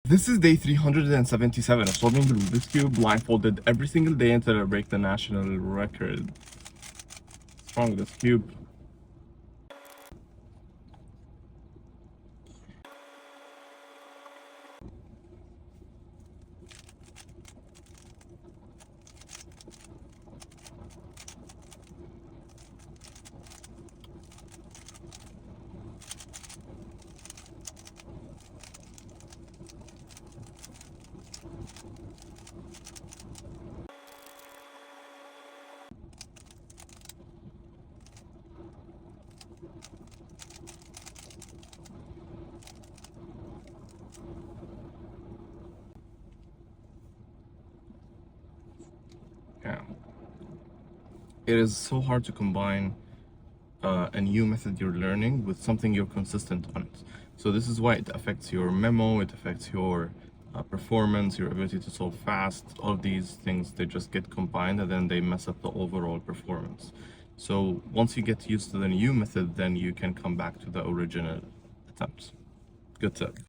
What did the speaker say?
This is day 377 of solving the Rubik's Cube blindfolded every single day until I break the national record. What's wrong with this cube? Yeah. It is so hard to combine a new method you're learning with something you're consistent on it. So this is why it affects your memo, it affects your performance, your ability to solve fast. All of these things, they just get combined and then they mess up the overall performance. So once you get used to the new method, then you can come back to the original attempts. Good tip.